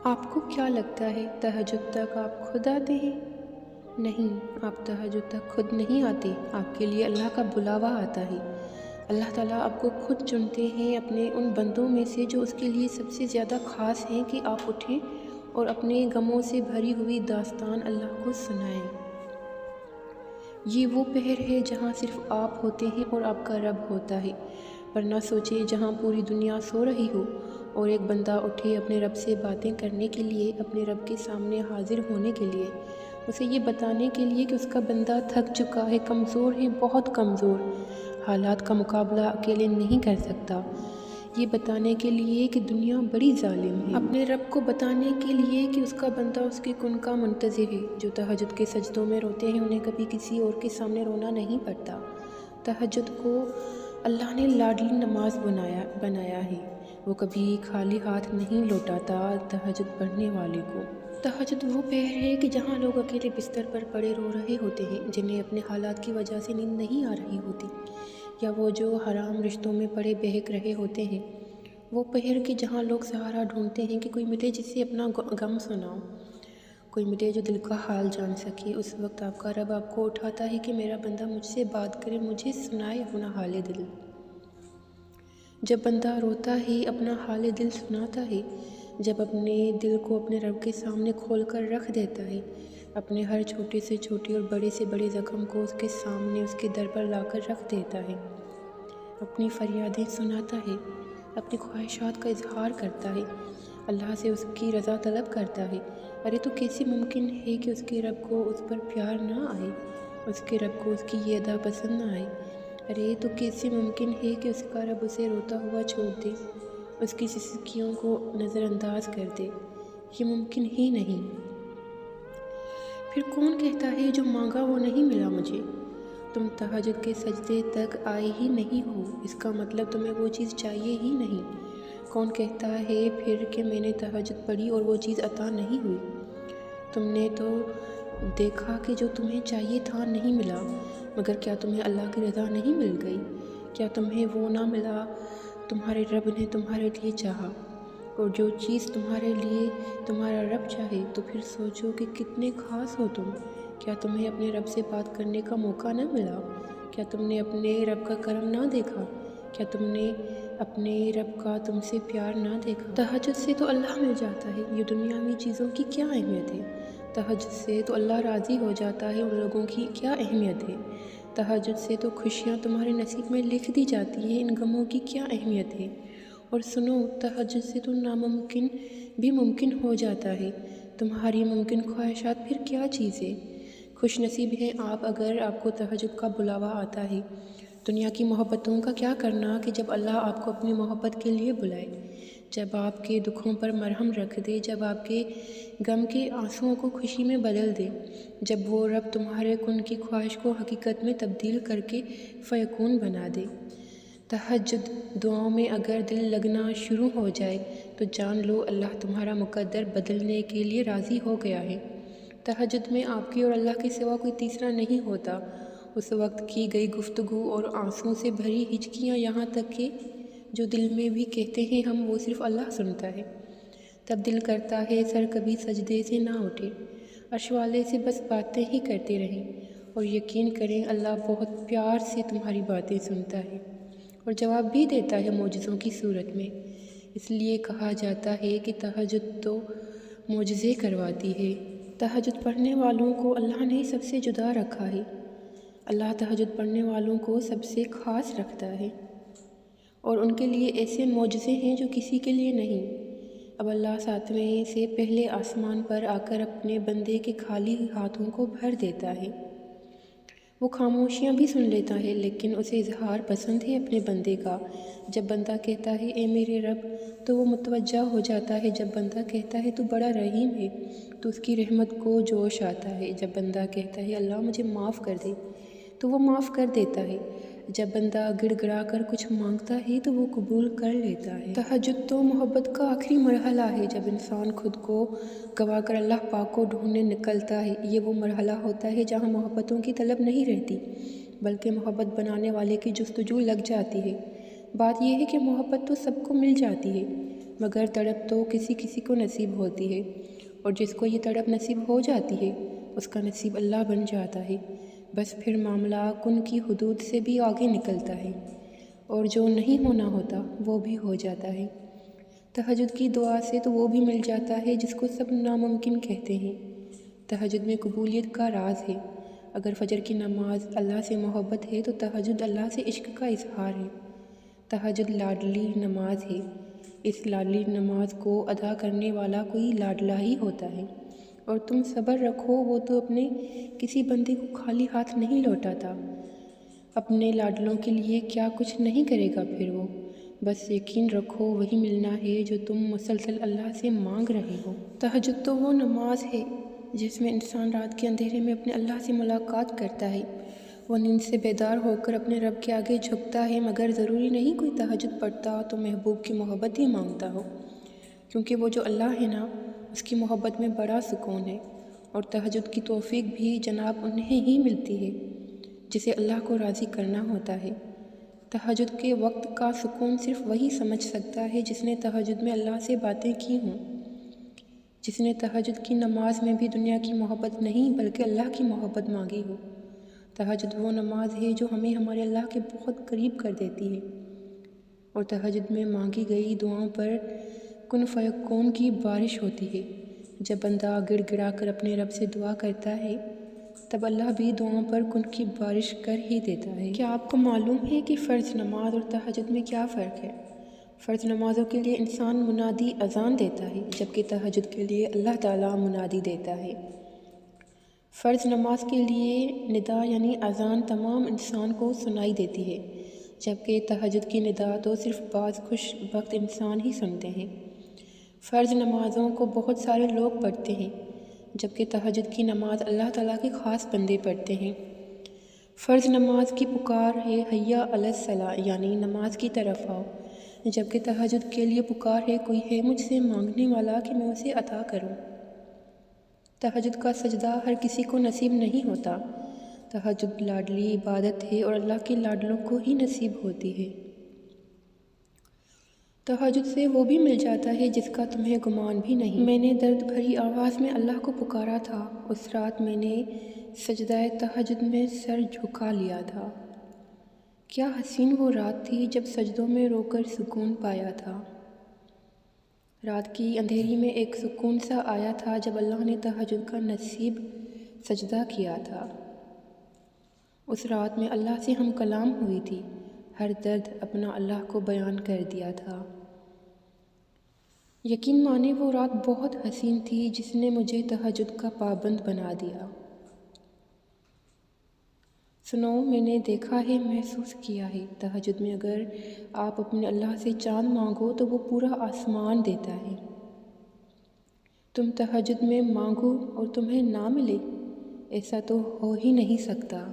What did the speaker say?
آپ کو کیا لگتا ہے تہجد تک آپ خود آتے ہیں؟ نہیں، آپ تہجد تک خود نہیں آتے، آپ کے لیے اللہ کا بلاوا آتا ہے۔ اللہ تعالیٰ آپ کو خود چنتے ہیں اپنے ان بندوں میں سے جو اس کے لیے سب سے زیادہ خاص ہیں کہ آپ اٹھیں اور اپنے غموں سے بھری ہوئی داستان اللہ کو سنائیں۔ یہ وہ پہر ہے جہاں صرف آپ ہوتے ہیں اور آپ کا رب ہوتا ہے، ورنہ سوچیں جہاں پوری دنیا سو رہی ہو اور ایک بندہ اٹھے اپنے رب سے باتیں کرنے کے لیے، اپنے رب کے سامنے حاضر ہونے کے لیے، اسے یہ بتانے کے لیے کہ اس کا بندہ تھک چکا ہے، کمزور ہے، بہت کمزور، حالات کا مقابلہ اکیلے نہیں کر سکتا، یہ بتانے کے لیے کہ دنیا بڑی ظالم ہے، اپنے رب کو بتانے کے لیے کہ اس کا بندہ اس کے کن کا منتظر ہے۔ جو تہجد کے سجدوں میں روتے ہیں انہیں کبھی کسی اور کے سامنے رونا نہیں پڑتا۔ تہجد کو اللہ نے لاڈلی نماز بنایا ہے، وہ کبھی خالی ہاتھ نہیں لوٹاتا تہجد پڑھنے والے کو۔ تہجد وہ پہر ہے کہ جہاں لوگ اکیلے بستر پر پڑے رو رہے ہوتے ہیں، جنہیں اپنے حالات کی وجہ سے نیند نہیں آ رہی ہوتی، یا وہ جو حرام رشتوں میں پڑے بہک رہے ہوتے ہیں۔ وہ پہر کہ جہاں لوگ سہارا ڈھونڈتے ہیں کہ کوئی ملے جس سے اپنا غم سناؤ، کوئی ملے جو دل کا حال جان سکے۔ اس وقت آپ کا رب آپ کو اٹھاتا ہے کہ میرا بندہ مجھ سے بات کرے، مجھے سنائے اپنا حال دل۔ جب بندہ روتا ہے، اپنا حال دل سناتا ہے، جب اپنے دل کو اپنے رب کے سامنے کھول کر رکھ دیتا ہے، اپنے ہر چھوٹے سے چھوٹے اور بڑے سے بڑے زخم کو اس کے سامنے اس کے در پر لا کر رکھ دیتا ہے، اپنی فریادیں سناتا ہے، اپنی خواہشات کا اظہار کرتا ہے، اللہ سے اس کی رضا طلب کرتا ہے، ارے تو کیسے ممکن ہے کہ اس کے رب کو اس پر پیار نہ آئے، اس کے رب کو اس کی یہ ادا پسند نہ آئے؟ ارے تو کیسے ممکن ہے کہ اس کا رب اسے روتا ہوا چھوڑ دے، اس کی سسکیوں کو نظر انداز کر دے؟ یہ ممکن ہی نہیں۔ پھر کون کہتا ہے جو مانگا وہ نہیں ملا مجھے؟ تم تہجد کے سجدے تک آئے ہی نہیں ہو، اس کا مطلب تمہیں وہ چیز چاہیے ہی نہیں۔ کون کہتا ہے پھر کہ میں نے تہجد پڑھی اور وہ چیز عطا نہیں ہوئی؟ تم نے تو دیکھا کہ جو تمہیں چاہیے تھا نہیں ملا، مگر کیا تمہیں اللہ کی رضا نہیں مل گئی؟ کیا تمہیں وہ نہ ملا تمہارے رب نے تمہارے لیے چاہا؟ اور جو چیز تمہارے لیے تمہارا رب چاہے تو پھر سوچو کہ کتنے خاص ہو تم۔ کیا تمہیں اپنے رب سے بات کرنے کا موقع نہ ملا؟ کیا تم نے اپنے رب کا کرم نہ دیکھا؟ کیا تم نے اپنے رب کا تم سے پیار نہ دیکھا؟ تہجد سے تو اللہ مل جاتا ہے، یہ دنیاوی چیزوں کی کیا اہمیت ہے؟ تہجد سے تو اللہ راضی ہو جاتا ہے، ان لوگوں کی کیا اہمیت ہے؟ تہجد سے تو خوشیاں تمہارے نصیب میں لکھ دی جاتی ہیں، ان غموں کی کیا اہمیت ہے؟ اور سنو، تہجد سے تو ناممکن بھی ممکن ہو جاتا ہے، تمہاری ممکن خواہشات پھر کیا چیز ہے؟ خوش نصیب ہیں آپ اگر آپ کو تہجد کا بلاوا آتا ہے۔ دنیا کی محبتوں کا کیا کرنا کہ جب اللہ آپ کو اپنی محبت کے لیے بلائے، جب آپ کے دکھوں پر مرہم رکھ دے، جب آپ کے غم کے آنسوؤں کو خوشی میں بدل دے، جب وہ رب تمہارے کن کی خواہش کو حقیقت میں تبدیل کر کے فیکون بنا دے۔ تہجد دعاؤں میں اگر دل لگنا شروع ہو جائے تو جان لو اللہ تمہارا مقدر بدلنے کے لیے راضی ہو گیا ہے۔ تہجد میں آپ کی اور اللہ کے سوا کوئی تیسرا نہیں ہوتا۔ اس وقت کی گئی گفتگو اور آنسوؤں سے بھری ہچکیاں، یہاں تک کہ جو دل میں بھی کہتے ہیں ہم، وہ صرف اللہ سنتا ہے۔ تب دل کرتا ہے سر کبھی سجدے سے نہ اٹھے، عرش والے سے بس باتیں ہی کرتے رہیں، اور یقین کریں اللہ بہت پیار سے تمہاری باتیں سنتا ہے اور جواب بھی دیتا ہے معجزوں کی صورت میں۔ اس لیے کہا جاتا ہے کہ تہجد تو معجزے کرواتی ہے۔ تہجد پڑھنے والوں کو اللہ نے سب سے جدا رکھا ہے، اللہ تہجد پڑھنے والوں کو سب سے خاص رکھتا ہے، اور ان کے لیے ایسے معجزے ہیں جو کسی کے لیے نہیں۔ اب اللہ ساتویں سے پہلے آسمان پر آ کر اپنے بندے کے خالی ہاتھوں کو بھر دیتا ہے۔ وہ خاموشیاں بھی سن لیتا ہے، لیکن اسے اظہار پسند ہے اپنے بندے کا۔ جب بندہ کہتا ہے اے میرے رب تو وہ متوجہ ہو جاتا ہے، جب بندہ کہتا ہے تو بڑا رحیم ہے تو اس کی رحمت کو جوش آتا ہے، جب بندہ کہتا ہے اللہ مجھے معاف کر دے تو وہ معاف کر دیتا ہے، جب بندہ گڑ گڑا کر کچھ مانگتا ہے تو وہ قبول کر لیتا ہے۔ تہجد تو محبت کا آخری مرحلہ ہے، جب انسان خود کو گوا کر اللہ پاک کو ڈھونڈنے نکلتا ہے۔ یہ وہ مرحلہ ہوتا ہے جہاں محبتوں کی طلب نہیں رہتی، بلکہ محبت بنانے والے کی جستجو لگ جاتی ہے۔ بات یہ ہے کہ محبت تو سب کو مل جاتی ہے، مگر تڑپ تو کسی کسی کو نصیب ہوتی ہے، اور جس کو یہ تڑپ نصیب ہو جاتی ہے اس کا نصیب اللہ بن جاتا ہے۔ بس پھر معاملہ کن کی حدود سے بھی آگے نکلتا ہے، اور جو نہیں ہونا ہوتا وہ بھی ہو جاتا ہے۔ تہجد کی دعا سے تو وہ بھی مل جاتا ہے جس کو سب ناممکن کہتے ہیں۔ تہجد میں قبولیت کا راز ہے۔ اگر فجر کی نماز اللہ سے محبت ہے تو تہجد اللہ سے عشق کا اظہار ہے۔ تہجد لاڈلی نماز ہے۔ اس لاڈلی نماز کو ادا کرنے والا کوئی لاڈلا ہی ہوتا ہے، اور تم صبر رکھو، وہ تو اپنے کسی بندے کو خالی ہاتھ نہیں لوٹاتا۔ اپنے لاڈلوں کے لیے کیا کچھ نہیں کرے گا پھر وہ، بس یقین رکھو وہی ملنا ہے جو تم مسلسل اللہ سے مانگ رہے ہو۔ تہجد تو وہ نماز ہے جس میں انسان رات کے اندھیرے میں اپنے اللہ سے ملاقات کرتا ہے۔ وہ نیند سے بیدار ہو کر اپنے رب کے آگے جھکتا ہے، مگر ضروری نہیں کوئی تہجد پڑھتا تو محبوب کی محبت ہی مانگتا ہو، کیونکہ وہ جو اللہ ہے نا، اس کی محبت میں بڑا سکون ہے، اور تہجد کی توفیق بھی جناب انہیں ہی ملتی ہے جسے اللہ کو راضی کرنا ہوتا ہے۔ تہجد کے وقت کا سکون صرف وہی سمجھ سکتا ہے جس نے تہجد میں اللہ سے باتیں کی ہوں، جس نے تہجد کی نماز میں بھی دنیا کی محبت نہیں بلکہ اللہ کی محبت مانگی ہو۔ تہجد وہ نماز ہے جو ہمیں ہمارے اللہ کے بہت قریب کر دیتی ہے، اور تہجد میں مانگی گئی دعاؤں پر کن فیکون کی بارش ہوتی ہے۔ جب بندہ گڑ گڑا کر اپنے رب سے دعا کرتا ہے تب اللہ بھی دعاؤں پر کن کی بارش کر ہی دیتا ہے۔ کیا آپ کو معلوم ہے کہ فرض نماز اور تہجد میں کیا فرق ہے؟ فرض نمازوں کے لیے انسان منادی اذان دیتا ہے، جبکہ تہجد کے لیے اللہ تعالیٰ منادی دیتا ہے۔ فرض نماز کے لیے ندا یعنی اذان تمام انسان کو سنائی دیتی ہے، جبکہ تہجد کی ندا تو صرف بعض خوش بخت انسان ہی سنتے ہیں۔ فرض نمازوں کو بہت سارے لوگ پڑھتے ہیں، جبکہ تہجد کی نماز اللہ تعالیٰ کے خاص بندے پڑھتے ہیں۔ فرض نماز کی پکار ہے حیا علی الصلاۃ یعنی نماز کی طرف آؤ، جبکہ تہجد کے لیے پکار ہے کوئی ہے مجھ سے مانگنے والا کہ میں اسے عطا کروں۔ تہجد کا سجدہ ہر کسی کو نصیب نہیں ہوتا۔ تہجد لاڈلی عبادت ہے اور اللہ کے لاڈلوں کو ہی نصیب ہوتی ہے۔ تہجد سے وہ بھی مل جاتا ہے جس کا تمہیں گمان بھی نہیں۔ میں نے درد بھری آواز میں اللہ کو پکارا تھا، اس رات میں نے سجدہ تہجد میں سر جھکا لیا تھا۔ کیا حسین وہ رات تھی جب سجدوں میں رو کر سکون پایا تھا۔ رات کی اندھیری میں ایک سکون سا آیا تھا جب اللہ نے تہجد کا نصیب سجدہ کیا تھا۔ اس رات میں اللہ سے ہم کلام ہوئی تھی، ہر درد اپنا اللہ کو بیان کر دیا تھا۔ یقین مانے وہ رات بہت حسین تھی جس نے مجھے تہجد کا پابند بنا دیا۔ سنو، میں نے دیکھا ہے، محسوس کیا ہے، تہجد میں اگر آپ اپنے اللہ سے چاند مانگو تو وہ پورا آسمان دیتا ہے۔ تم تہجد میں مانگو اور تمہیں نہ ملے، ایسا تو ہو ہی نہیں سکتا۔